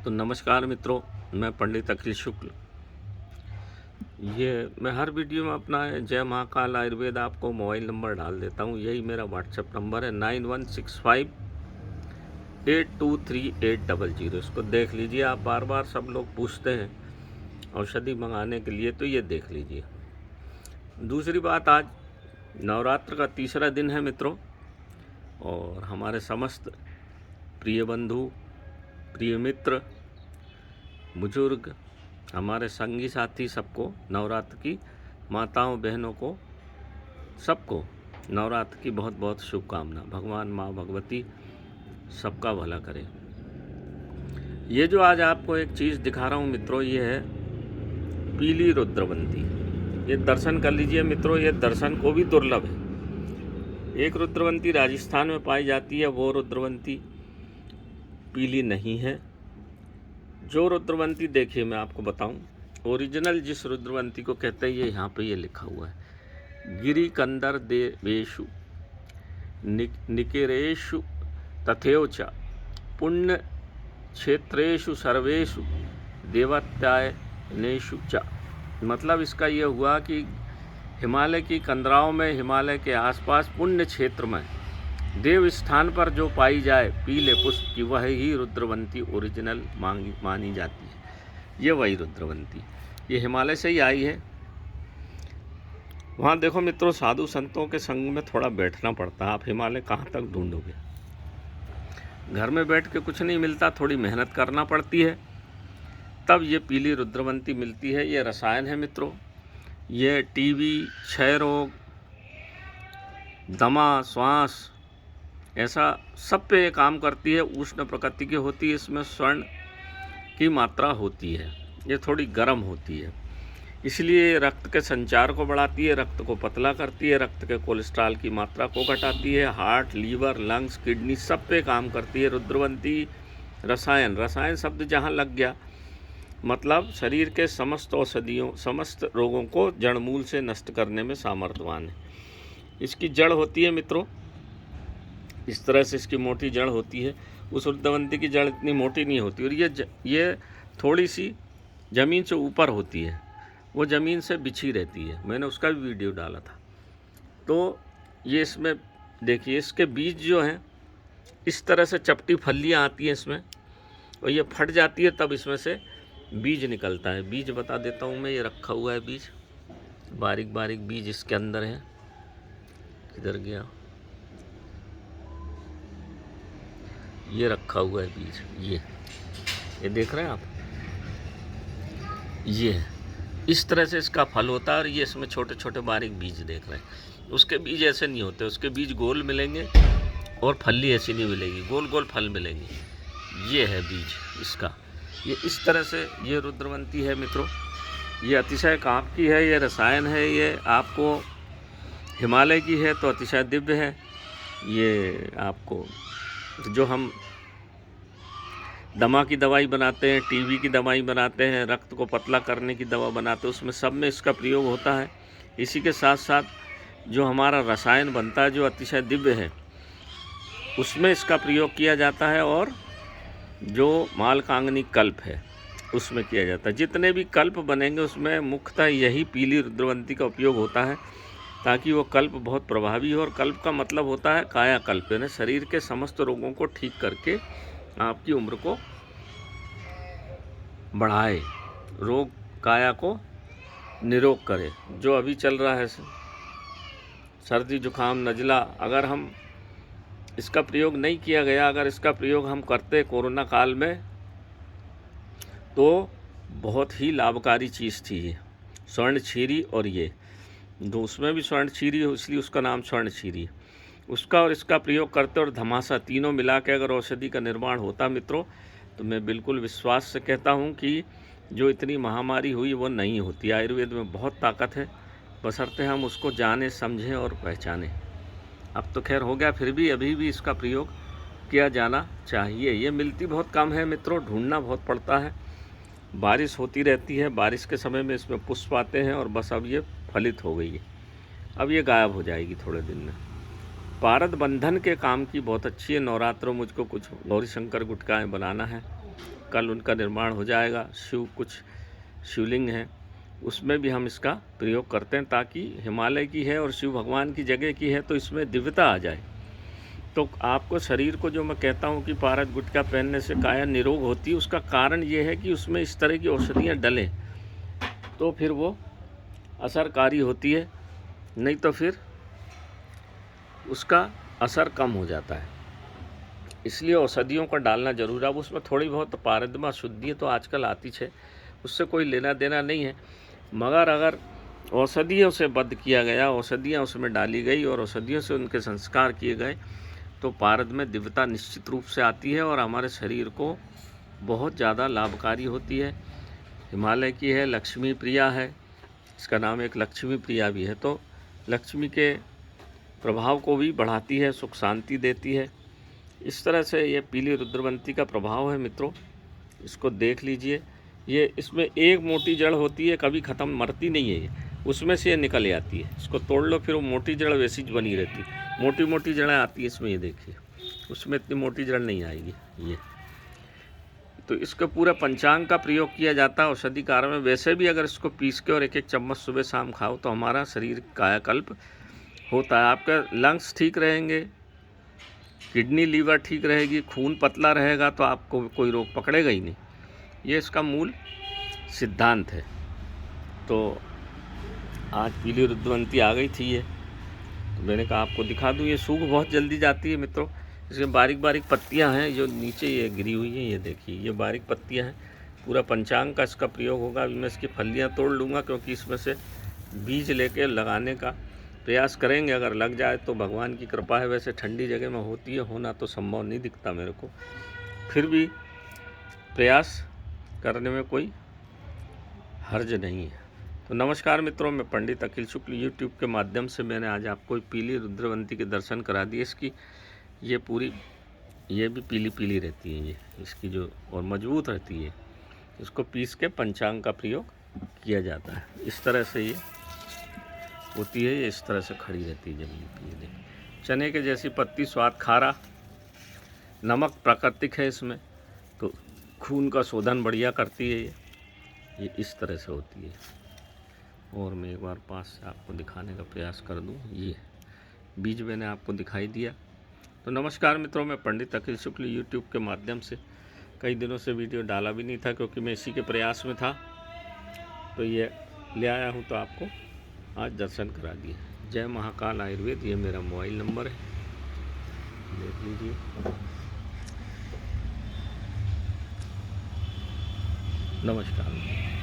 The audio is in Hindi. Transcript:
तो नमस्कार मित्रों, मैं पंडित अखिल शुक्ल। मैं हर वीडियो में अपना जय महाकाल आयुर्वेद आपको मोबाइल नंबर डाल देता हूँ। यही मेरा व्हाट्सएप नंबर है 9165823800। इसको देख लीजिए। आप बार बार सब लोग पूछते हैं औषधि मंगाने के लिए, तो ये देख लीजिए। दूसरी बात, आज नवरात्र का तीसरा दिन है मित्रों, और हमारे समस्त प्रिय बंधु, प्रिय मित्र, बुजुर्ग, हमारे संगी साथी सबको नवरात्र की माताओं बहनों को सबको नवरात्र की बहुत बहुत शुभकामना। भगवान माँ भगवती सबका भला करे। ये जो आज आपको एक चीज़ दिखा रहा हूँ मित्रों, ये है पीली रुद्रवंती। ये दर्शन कर लीजिए मित्रों, ये दर्शन को भी दुर्लभ है। एक रुद्रवंती राजस्थान में पाई जाती है, वो रुद्रवंती पीली नहीं है। जो रुद्रवंती देखिए, मैं आपको बताऊं, ओरिजिनल जिस रुद्रवंती को कहते हैं, ये यहाँ पे ये लिखा हुआ है, गिरि कंदर देवेशु निकेरेशु तथैव च पुण्य क्षेत्रेषु सर्वेषु देवत्यायनेषु च। मतलब इसका ये हुआ कि हिमालय की कंदराओं में, हिमालय के आसपास पुण्य क्षेत्र में, देव स्थान पर जो पाई जाए पीले पुष्प की, वह ही रुद्रवंती ओरिजिनल मानी जाती है। ये वही रुद्रवंती, ये हिमालय से ही आई है। वहाँ देखो मित्रों, साधु संतों के संग में थोड़ा बैठना पड़ता है। आप हिमालय कहाँ तक ढूंढोगे? घर में बैठ के कुछ नहीं मिलता, थोड़ी मेहनत करना पड़ती है, तब ये पीली रुद्रवंती मिलती है। ये रसायन है मित्रों। ये टीबी, क्षय रोग, दमा, श्वास, ऐसा सब पे ये काम करती है। उष्ण प्रकृति की होती है, इसमें स्वर्ण की मात्रा होती है, ये थोड़ी गर्म होती है, इसलिए रक्त के संचार को बढ़ाती है, रक्त को पतला करती है, रक्त के कोलेस्ट्रॉल की मात्रा को घटाती है, हार्ट, लीवर, लंग्स, किडनी सब पे काम करती है रुद्रवंती। रसायन शब्द जहाँ लग गया, मतलब शरीर के समस्त औषधियों, समस्त रोगों को जड़मूल से नष्ट करने में सामर्थ्यवान है। इसकी जड़ होती है मित्रों, इस तरह से इसकी मोटी जड़ होती है। उस रुद्रवंती की जड़ इतनी मोटी नहीं होती, और ये थोड़ी सी ज़मीन से ऊपर होती है, वो ज़मीन से बिछी रहती है। मैंने उसका भी वीडियो डाला था। तो ये इसमें देखिए, इसके बीज जो हैं, इस तरह से चपटी फलियाँ आती हैं इसमें, और ये फट जाती है, तब इसमें से बीज निकलता है। बीज बता देता हूँ मैं, ये रखा हुआ है बीज, बारीक बारीक बीज इसके अंदर है। किधर गया? ये रखा हुआ है बीज, ये देख रहे हैं आप, ये इस तरह से इसका फल होता है, और ये इसमें छोटे छोटे बारीक बीज देख रहे हैं। उसके बीज ऐसे नहीं होते, उसके बीज गोल मिलेंगे और फली ऐसी नहीं मिलेगी, गोल गोल फल मिलेंगे। ये है बीज इसका। ये इस तरह से ये रुद्रवंती है मित्रों। ये अतिशय काम की है, ये रसायन है, ये आपको हिमालय की है तो अतिशय दिव्य है। ये आपको जो हम दमा की दवाई बनाते हैं, टीबी की दवाई बनाते हैं, रक्त को पतला करने की दवा बनाते हैं, उसमें सब में इसका प्रयोग होता है। इसी के साथ साथ जो हमारा रसायन बनता है, जो अतिशय दिव्य है, उसमें इसका प्रयोग किया जाता है। और जो मालकांगनी कल्प है, उसमें किया जाता है। जितने भी कल्प बनेंगे, उसमें मुख्यतः यही पीली रुद्रवंती का उपयोग होता है, ताकि वो कल्प बहुत प्रभावी हो। और कल्प का मतलब होता है कायाकल्प, यानी शरीर के समस्त रोगों को ठीक करके आपकी उम्र को बढ़ाए, रोग काया को निरोग करे। जो अभी चल रहा है सर्दी, जुखाम, नज़ला, अगर हम इसका प्रयोग नहीं किया गया, अगर इसका प्रयोग हम करते कोरोना काल में, तो बहुत ही लाभकारी चीज़ थी ये स्वर्ण छीरी। और ये दो, उसमें भी स्वर्ण छीरी हो, इसलिए उसका नाम स्वर्ण छीरी। उसका और इसका प्रयोग करते और धमासा तीनों मिला के अगर औषधि का निर्माण होता मित्रों, तो मैं बिल्कुल विश्वास से कहता हूँ कि जो इतनी महामारी हुई वो नहीं होती। आयुर्वेद में बहुत ताकत है, बशर्ते हम उसको जाने, समझें और पहचानें। अब तो खैर हो गया, फिर भी अभी भी इसका प्रयोग किया जाना चाहिए। ये मिलती बहुत कम है मित्रों, ढूंढना बहुत पड़ता है। बारिश होती रहती है, बारिश के समय में इसमें पुष्प आते हैं, और बस अब ये फलित हो गई है, अब ये गायब हो जाएगी थोड़े दिन में। पारद बंधन के काम की बहुत अच्छी है। नवरात्रों मुझको कुछ गौरी शंकर गुटकाएँ बनाना है, कल उनका निर्माण हो जाएगा। कुछ शिवलिंग हैं, उसमें भी हम इसका प्रयोग करते हैं, ताकि हिमालय की है और शिव भगवान की जगह की है तो इसमें दिव्यता आ जाए। तो आपको शरीर को जो मैं कहता हूँ कि पारद गुटखा पहनने से काया निरोग होती है, उसका कारण ये है कि उसमें इस तरह की औषधियाँ डलें तो फिर वो असरकारी होती है, नहीं तो फिर उसका असर कम हो जाता है। इसलिए औषधियों का डालना जरूर है। अब उसमें थोड़ी बहुत पारदमा शुद्धि तो आजकल आती है, उससे कोई लेना देना नहीं है, मगर अगर औषधियों से बद्ध किया गया, औषधियाँ उसमें डाली गई और औषधियों से उनके संस्कार किए गए तो पारद में दिव्यता निश्चित रूप से आती है और हमारे शरीर को बहुत ज़्यादा लाभकारी होती है। हिमालय की है, लक्ष्मी प्रिया है, इसका नाम एक लक्ष्मी प्रिया भी है, तो लक्ष्मी के प्रभाव को भी बढ़ाती है, सुख शांति देती है। इस तरह से ये पीली रुद्रवंती का प्रभाव है मित्रों, इसको देख लीजिए। ये इसमें एक मोटी जड़ होती है, कभी ख़त्म मरती नहीं है, ये उसमें से ये निकल आती है, इसको तोड़ लो फिर वो मोटी जड़ वैसी बनी रहती है। मोटी मोटी जड़ें आती है इसमें, ये देखिए, उसमें इतनी मोटी जड़ नहीं आएगी ये। तो इसका पूरा पंचांग का प्रयोग किया जाता है औषधि कार्य में। वैसे भी अगर इसको पीस के और एक एक चम्मच सुबह शाम खाओ तो हमारा शरीर कायाकल्प होता है। आपका लंग्स ठीक रहेंगे, किडनी लीवर ठीक रहेगी, खून पतला रहेगा, तो आपको कोई रोग पकड़ेगा ही नहीं। ये इसका मूल सिद्धांत है। तो आज पीली रुद्रवंती आ गई थी ये, तो मैंने कहा आपको दिखा दूँ। ये सूख बहुत जल्दी जाती है मित्रों, इसमें बारीक बारीक पत्तियां हैं जो नीचे ये गिरी हुई हैं, ये देखिए ये बारीक पत्तियां हैं। पूरा पंचांग का इसका प्रयोग होगा। अभी मैं इसकी फलियां तोड़ लूँगा, क्योंकि इसमें से बीज लेके लगाने का प्रयास करेंगे। अगर लग जाए तो भगवान की कृपा है, वैसे ठंडी जगह में होती है, होना तो संभव नहीं दिखता मेरे को, फिर भी प्रयास करने में कोई हर्ज नहीं है। तो नमस्कार मित्रों, मैं पंडित अखिल शुक्ल यूट्यूब के माध्यम से मैंने आज आपको पीली रुद्रवंती के दर्शन करा दिए। इसकी ये पूरी, ये भी पीली पीली रहती है ये, इसकी जो और मजबूत रहती है। इसको पीस के पंचांग का प्रयोग किया जाता है। इस तरह से ये होती है, ये इस तरह से खड़ी रहती है जमीन पर। ये देखिए चने के जैसी पत्ती, स्वाद खारा, नमक प्राकृतिक है इसमें, तो खून का शोधन बढ़िया करती है ये इस तरह से होती है। और मैं एक बार पास से आपको दिखाने का प्रयास कर दूं। ये बीज मैंने आपको दिखाई दिया। तो नमस्कार मित्रों, मैं पंडित अखिल शुक्ल यूट्यूब के माध्यम से कई दिनों से वीडियो डाला भी नहीं था, क्योंकि मैं इसी के प्रयास में था, तो ये ले आया हूँ तो आपको आज दर्शन करा दिए। जय महाकाल आयुर्वेद, ये मेरा मोबाइल नंबर है, देख लीजिए। नमस्कार।